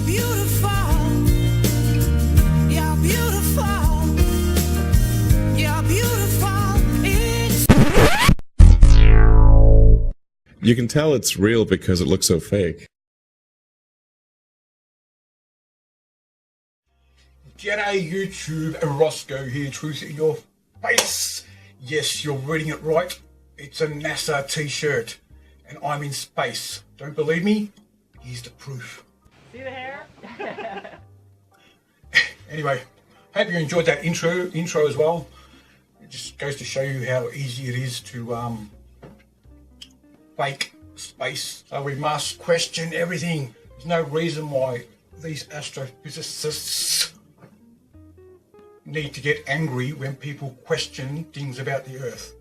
beautiful. You're beautiful. You're beautiful. You can tell it's real because it looks so fake. G'day YouTube, Roscoe here, truth in your face. Yes, you're reading it right. It's a NASA t-shirt and I'm in space. Don't believe me? Here's the proof. See the hair? Anyway, hope you enjoyed that intro as well. It just goes to show you how easy it is to fake space. So we must question everything. There's no reason why these astrophysicists need to get angry when people question things about the Earth.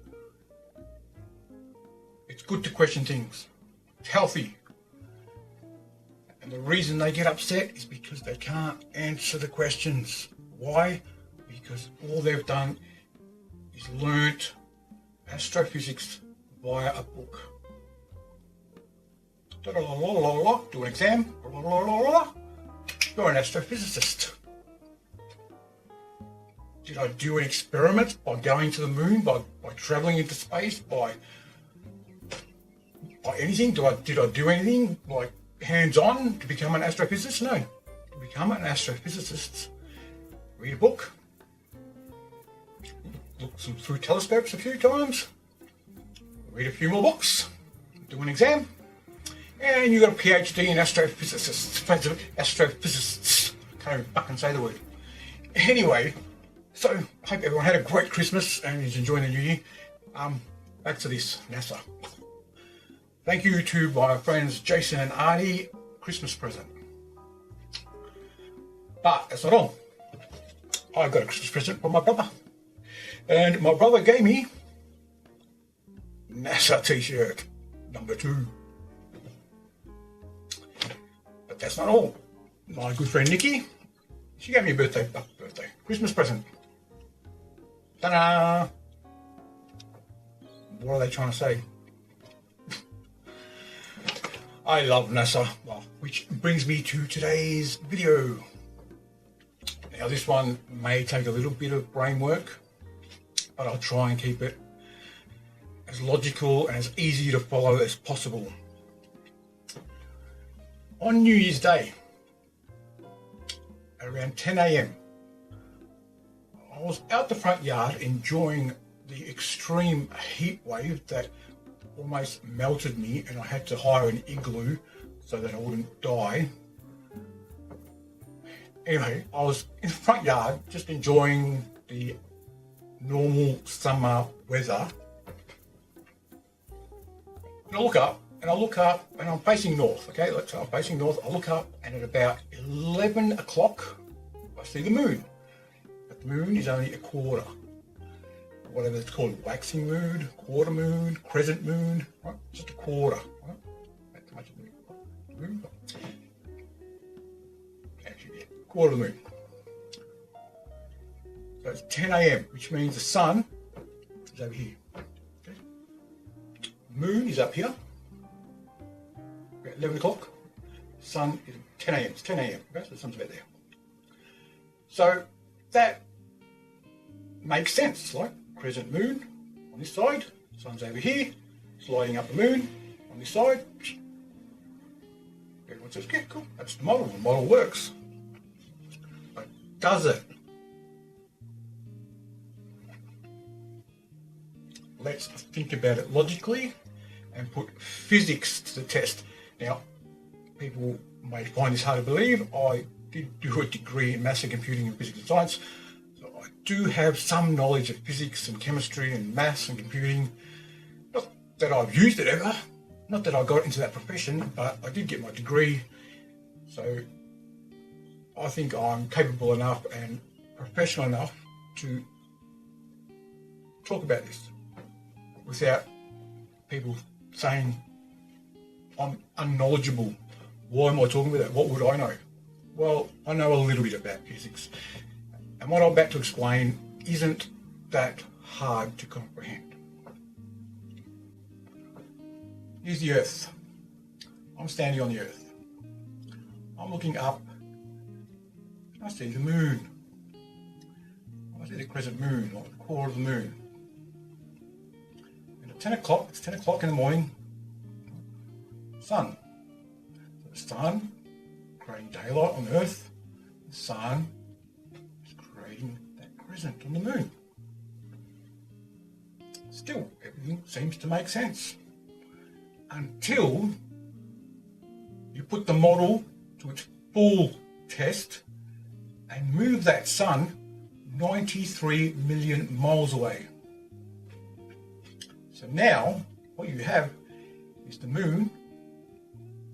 It's good to question things. It's healthy. And the reason they get upset is because they can't answer the questions. Why? Because all they've done is learnt astrophysics via a book. Do an exam. You're an astrophysicist. Did I do an experiment by going to the moon, by travelling into space, by anything? Did I do anything like hands-on to become an astrophysicist? No. To become an astrophysicist, read a book, look through telescopes a few times, read a few more books, do an exam, and you got a PhD in astrophysicists. Can't even fucking say the word. Anyway, so I hope everyone had a great Christmas and is enjoying the new year. Back to this NASA. Thank you to my friends Jason and Artie, Christmas present. But that's not all. I got a Christmas present from my brother. And my brother gave me NASA t-shirt number 2. But that's not all. My good friend Nikki, she gave me a Christmas present. Ta-da! What are they trying to say? I love NASA, well, which brings me to today's video. Now this one may take a little bit of brain work, but I'll try and keep it as logical and as easy to follow as possible. On New Year's Day, at around 10 AM, I was out the front yard enjoying the extreme heat wave that almost melted me, and I had to hire an igloo so that I wouldn't die. Anyway, I was in the front yard just enjoying the normal summer weather. And I look up and I'm facing north, okay? So I'm facing north, I look up and at about 11 o'clock, I see the moon. But the moon is only a quarter. Whatever it's called, waxing moon, quarter moon, crescent moon, right? Just a quarter, right? That's much of moon. Actually, yeah, quarter of the moon. So it's 10 AM, which means the sun is over here. Okay? Moon is up here. About 11 o'clock. Sun is 10 AM. It's 10 AM. Okay? So the sun's about there. So that makes sense, like crescent moon on this side, sun's over here, it's lighting up the moon on this side. Everyone says, yeah, cool, that's the model works. But does it? Let's think about it logically and put physics to the test. Now, people may find this hard to believe. I did do a degree in maths and computing and physics and science. I do have some knowledge of physics and chemistry and maths and computing. Not that I've used it ever, not that I got into that profession, but I did get my degree. So I think I'm capable enough and professional enough to talk about this without people saying I'm unknowledgeable. Why am I talking about that? What would I know? Well, I know a little bit about physics. And what I'm about to explain isn't that hard to comprehend. Here's the Earth. I'm standing on the Earth. I'm looking up I see the moon. I see the crescent moon, or the core of the moon. And at 10 o'clock, it's 10 o'clock in the morning, sun. So the sun creating daylight on Earth, the sun is creating that crescent on the moon. Still, everything seems to make sense. Until you put the model to its full test and move that sun 93 million miles away. So now what you have is the moon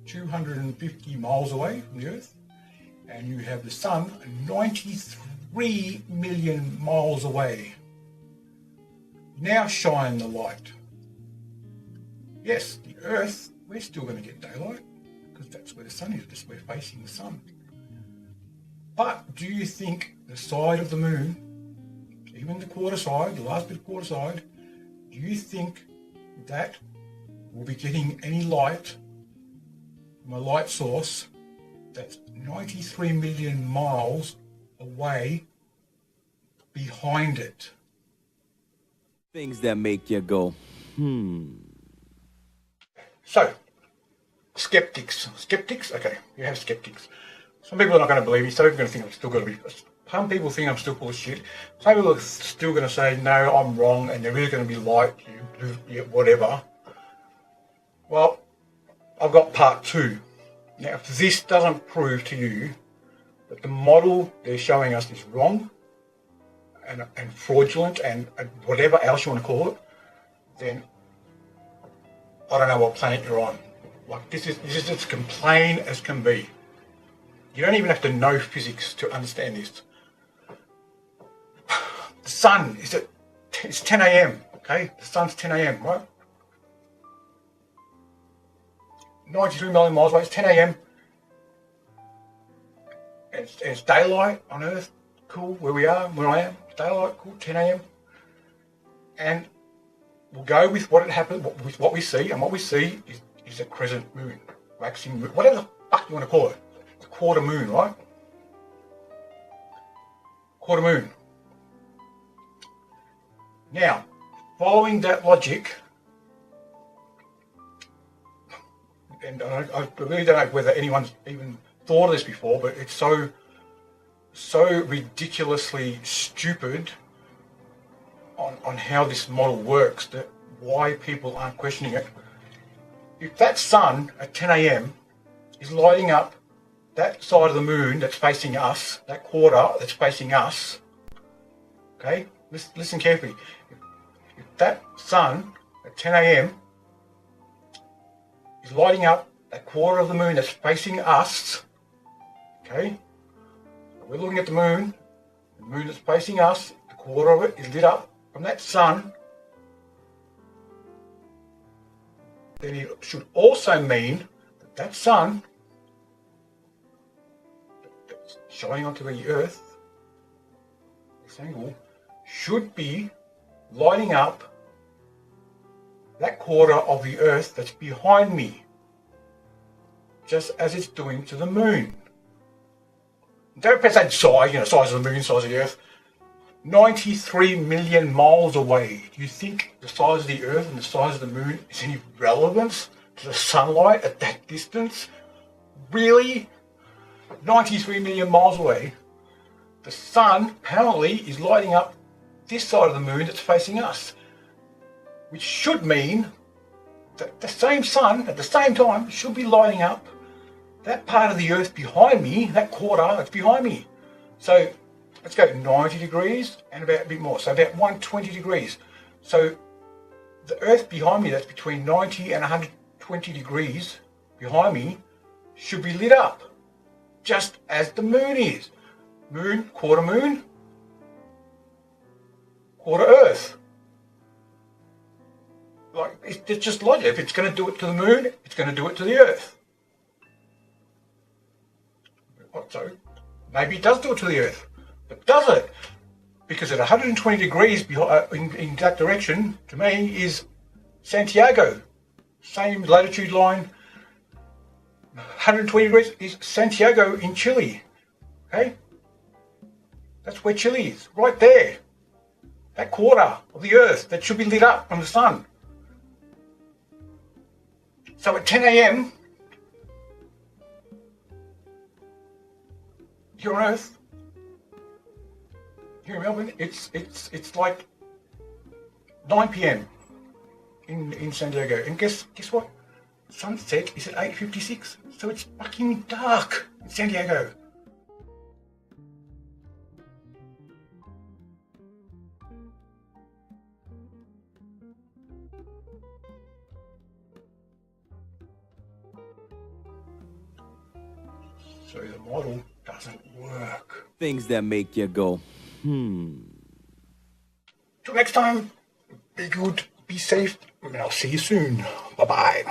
250 miles away from the Earth, and you have the sun 93 million miles away. Now shine the light. Yes, the Earth, we're still going to get daylight because that's where the sun is, just we're facing the sun. But do you think the side of the moon, even the quarter side, the last bit of quarter side, do you think that will be getting any light from a light source that's 93 million miles away behind it? Things that make you go, So, skeptics, okay, you have skeptics. Some people are not going to believe me, some people are going to think I'm still going to be, some people think I'm still full of shit, some people are still going to say, no, I'm wrong, and there is going to be light, whatever. Well, I've got part two. Now, if this doesn't prove to you that the model they're showing us is wrong, and fraudulent, and whatever else you want to call it, then I don't know what planet you're on. Like, this is as plain as can be. You don't even have to know physics to understand this. The sun is it's 10 a.m. Okay, the sun's 10 a.m. right? 93 million miles away. It's 10 a.m. It's daylight on Earth. Cool, where we are, where I am. Daylight, cool, 10 a.m. And we'll go with what happened, with what we see, and what we see is a crescent moon, waxing moon, whatever the fuck you want to call it. It's a quarter moon, right? Quarter moon. Now, following that logic, and I really don't know whether anyone's even thought of this before, but it's so ridiculously stupid on how this model works that why people aren't questioning it. If that sun at 10 a.m. is lighting up that side of the moon that's facing us, that quarter that's facing us, okay, listen carefully. If that sun at 10 a.m. is lighting up that quarter of the moon that's facing us, okay, we're looking at the moon that's facing us, the quarter of it is lit up from that sun, then it should also mean that that sun that's shining onto the Earth, this angle, should be lighting up that quarter of the Earth that's behind me, just as it's doing to the moon. Don't press that size, size of the moon, size of the Earth. 93 million miles away. Do you think the size of the Earth and the size of the moon is any relevance to the sunlight at that distance? Really? 93 million miles away. The sun apparently is lighting up this side of the moon that's facing us, which should mean that the same sun at the same time should be lighting up that part of the Earth behind me, that quarter that's behind me. So let's go 90 degrees and about a bit more, so about 120 degrees. So the Earth behind me, that's between 90 and 120 degrees behind me, should be lit up, just as the moon is. Moon, quarter Earth. Like, it's just logic. If it's going to do it to the moon, it's going to do it to the Earth. So maybe it does do it to the Earth, but does it? Because at 120 degrees in that direction, to me, is Santiago. Same latitude line. 120 degrees is Santiago in Chile. Okay? That's where Chile is, right there. That quarter of the Earth that should be lit up from the sun. So at 10 a.m. here on Earth, here in Melbourne, it's like 9 p.m. in San Diego. And guess what? Sunset is at 8:56. So it's fucking dark in San Diego. So the model doesn't work. Things that make you go, Till next time, be good, be safe, and I'll see you soon. Bye-bye.